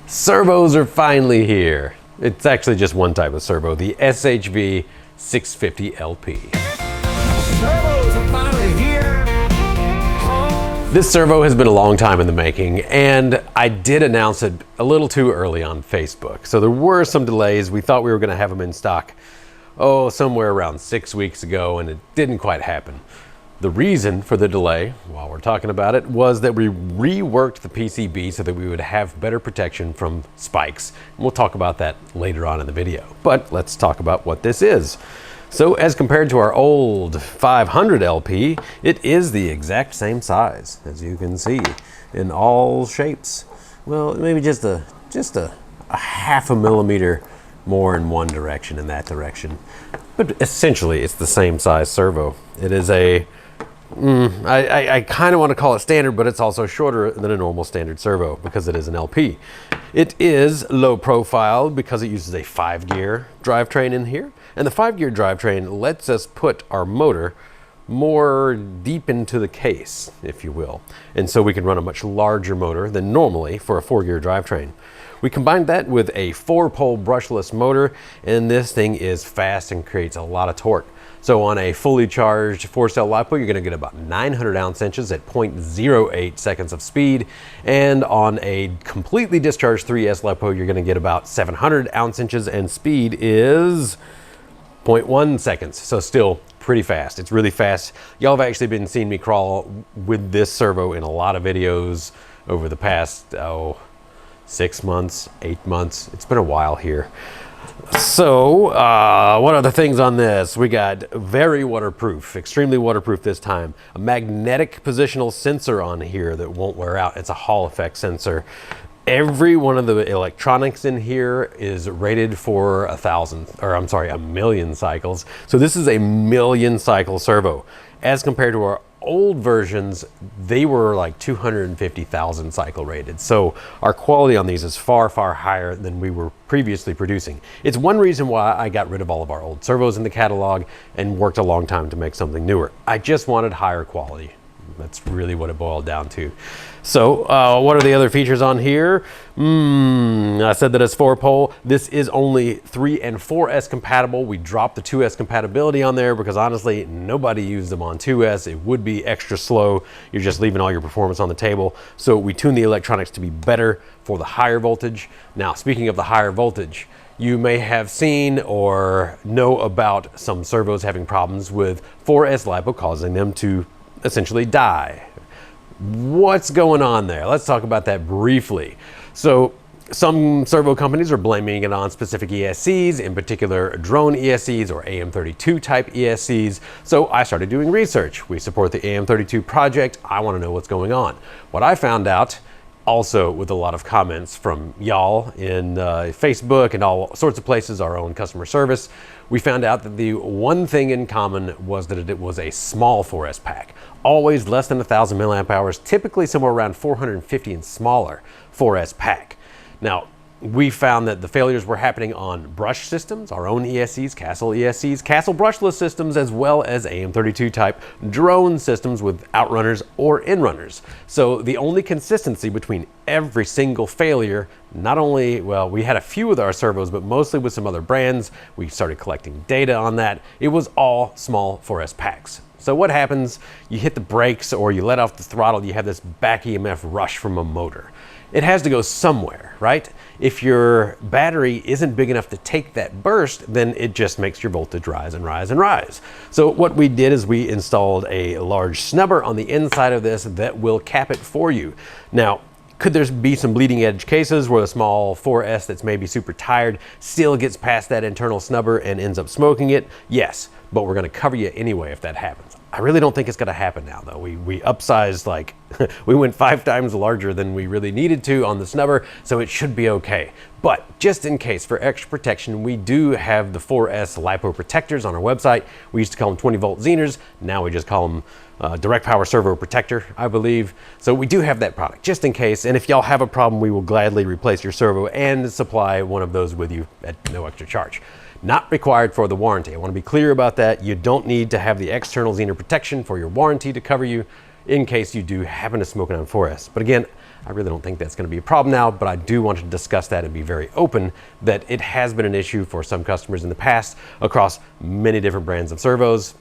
Servos are finally here. It's actually just one type of servo, the SHV 650 LP. Servos are finally here. This servo has been a long time in the making, and I did announce it a little too early on Facebook. So there were some delays. We thought we were going to have them in stock, somewhere around 6 weeks ago, and it didn't quite happen. The reason for the delay, while we're talking about it, was that we reworked the PCB so that we would have better protection from spikes. And we'll talk about that later on in the video. But let's talk about what this is. So as compared to our old 500 LP, it is the exact same size, as you can see, in all shapes. Well, maybe just a half a millimeter more in one direction, in that direction. But essentially, it's the same size servo. It is I kind of want to call it standard, but it's also shorter than a normal standard servo because it is an LP. It is low profile because it uses a 5-gear drivetrain in here. And the 5-gear drivetrain lets us put our motor more deep into the case, if you will. And so we can run a much larger motor than normally for a 4-gear drivetrain. We combined that with a 4-pole brushless motor, and this thing is fast and creates a lot of torque. So on a fully charged 4-cell LiPo, you're going to get about 900 ounce-inches at 0.08 seconds of speed. And on a completely discharged 3S LiPo, you're going to get about 700 ounce-inches, and speed is 0.1 seconds. So still pretty fast. It's really fast. Y'all have actually been seeing me crawl with this servo in a lot of videos over the past, 6 months, 8 months. It's been a while here. So, what are the things on this? We got very waterproof, extremely waterproof this time. A magnetic positional sensor on here that won't wear out. It's a Hall effect sensor. Every one of the electronics in here is rated for a million cycles. So this is a 1,000,000 cycle servo. As compared to our old versions, they were like 250,000 cycle rated. So our quality on these is far, far higher than we were previously producing. It's one reason why I got rid of all of our old servos in the catalog and worked a long time to make something newer. I just wanted higher quality. That's really what it boiled down to. So what are the other features on here? I said that it's 4-pole. This is only 3 and 4S compatible. We dropped the 2S compatibility on there because honestly, nobody used them on 2S. It would be extra slow. You're just leaving all your performance on the table. So we tuned the electronics to be better for the higher voltage. Now, speaking of the higher voltage, you may have seen or know about some servos having problems with 4S LiPo, causing them to essentially die. What's going on there? Let's talk about that briefly. So some servo companies are blaming it on specific ESCs, in particular drone ESCs or AM32 type ESCs. So I started doing research. We support the AM32 project. I want to know what's going on. What I found out, also with a lot of comments from y'all in Facebook and all sorts of places, our own customer service, we found out that the one thing in common was that it was a small 4S pack. Always less than 1,000 milliamp hours, typically somewhere around 450 and smaller 4S pack. Now, we found that the failures were happening on brush systems, our own ESCs, Castle brushless systems, as well as AM32 type drone systems with outrunners or inrunners. So the only consistency between every single failure, not only, well, we had a few with our servos, but mostly with some other brands. We started collecting data on that. It was all small 4S packs. So what happens? You hit the brakes or you let off the throttle, you have this back EMF rush from a motor. It has to go somewhere, right? If your battery isn't big enough to take that burst, then it just makes your voltage rise and rise and rise. So what we did is we installed a large snubber on the inside of this that will cap it for you. Now, could there be some bleeding edge cases where the small 4S that's maybe super tired still gets past that internal snubber and ends up smoking it? Yes, but we're gonna cover you anyway if that happens. I really don't think it's gonna happen now though. We upsized, like, we went 5 times larger than we really needed to on the snubber, so it should be okay. But just in case, for extra protection, we do have the 4S LiPo protectors on our website. We used to call them 20-volt Zeners. Now we just call them direct power servo protector, I believe. So we do have that product just in case. And if y'all have a problem, we will gladly replace your servo and supply one of those with you at no extra charge. Not required for the warranty. I want to be clear about that. You don't need to have the external Zener protection for your warranty to cover you in case you do happen to smoke it on 4S. But again, I really don't think that's going to be a problem now, but I do want to discuss that and be very open that it has been an issue for some customers in the past across many different brands of servos.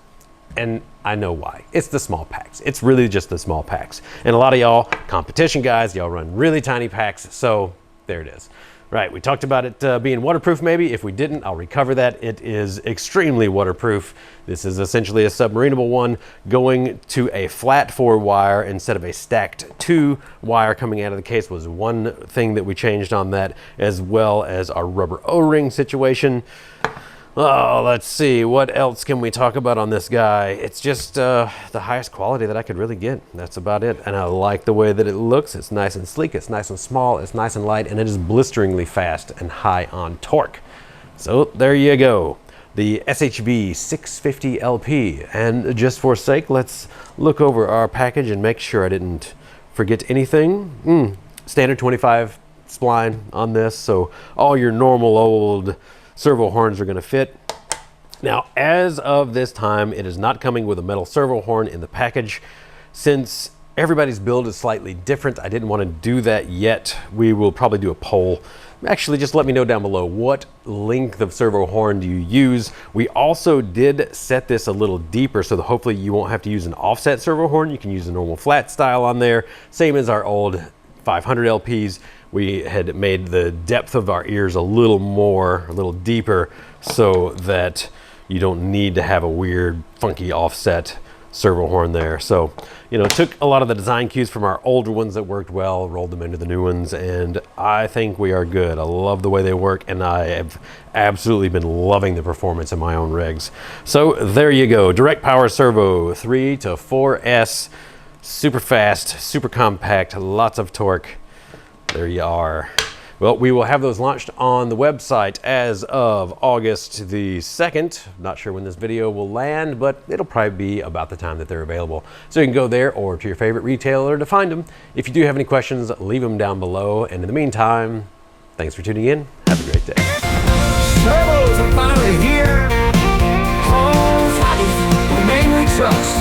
And I know why. It's the small packs. It's really just the small packs. And a lot of y'all competition guys, y'all run really tiny packs. So there it is. Right, we talked about it being waterproof maybe. If we didn't, I'll recover that. It is extremely waterproof. This is essentially a submarinable one going to a flat 4 wire instead of a stacked 2 wire coming out of the case was one thing that we changed on that, as well as our rubber O-ring situation. Oh, let's see, what else can we talk about on this guy? It's just the highest quality that I could really get. That's about it. And I like the way that it looks. It's nice and sleek, it's nice and small, it's nice and light, and it is blisteringly fast and high on torque. So there you go. The SHV 650 LP. And just for sake, let's look over our package and make sure I didn't forget anything. Standard 25 spline on this, so all your normal old servo horns are going to fit. Now, as of this time, it is not coming with a metal servo horn in the package. Since everybody's build is slightly different, I didn't want to do that yet. We will probably do a poll. Actually, just let me know down below, what length of servo horn do you use? We also did set this a little deeper so that hopefully you won't have to use an offset servo horn. You can use a normal flat style on there, same as our old 500 LPs. We had made the depth of our ears a little deeper so that you don't need to have a weird, funky offset servo horn there. So, you know, took a lot of the design cues from our older ones that worked well, rolled them into the new ones, and I think we are good. I love the way they work, and I have absolutely been loving the performance in my own rigs. So there you go, direct power servo 3 to 4S, super fast, super compact, lots of torque. There you are. Well, we will have those launched on the website as of August the 2nd. Not sure when this video will land, but it'll probably be about the time that they're available. So you can go there or to your favorite retailer to find them. If you do have any questions, leave them down below. And in the meantime, thanks for tuning in. Have a great day. Servos are finally here. Holmes Hobbies, we mainly trust.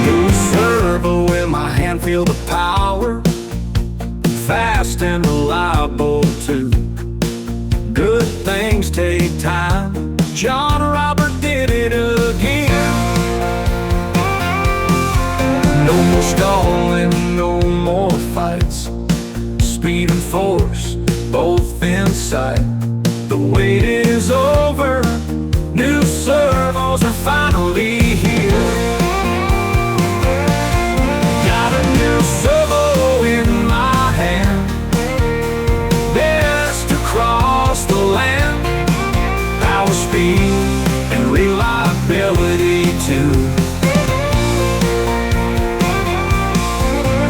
New servo in my hand, feel the power. Fast and reliable too. Good things take time. John Robert did it again. No more stalling, no more fights. Speed and force, both in sight. The wait is over. New servos are finally here. Got a new servo in my hand. Best across the land. Power, speed, and reliability too.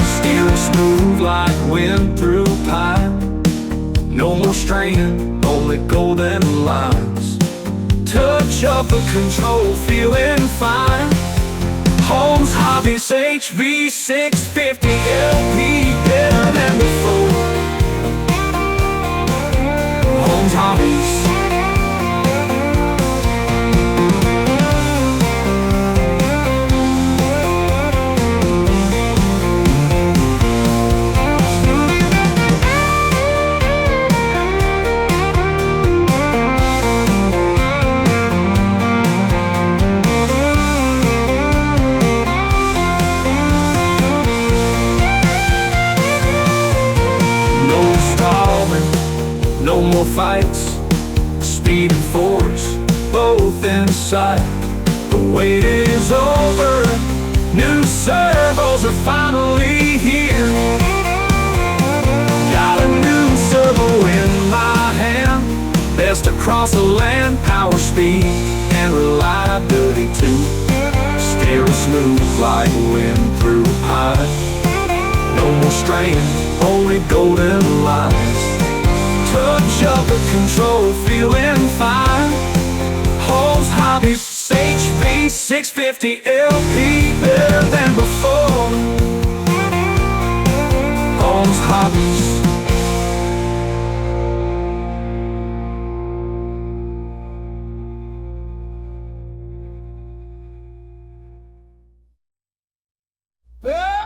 Steering smooth like wind through pine. No more straining, only golden lines. Touch of the control, feeling fine. Holmes Hobbies HV 650 LP, better than before. Holmes Hobbies. No more fights, speed and force, both in sight. The wait is over, new servos are finally here. Got a new servo in my hand, best across the land. Power, speed, and reliability too. Steering smooth like wind through pine. No more strain, only golden lines. Touch of the control, feeling fine. Holmes Hobbies HV 650 LP, better than before. Holmes Hobbies.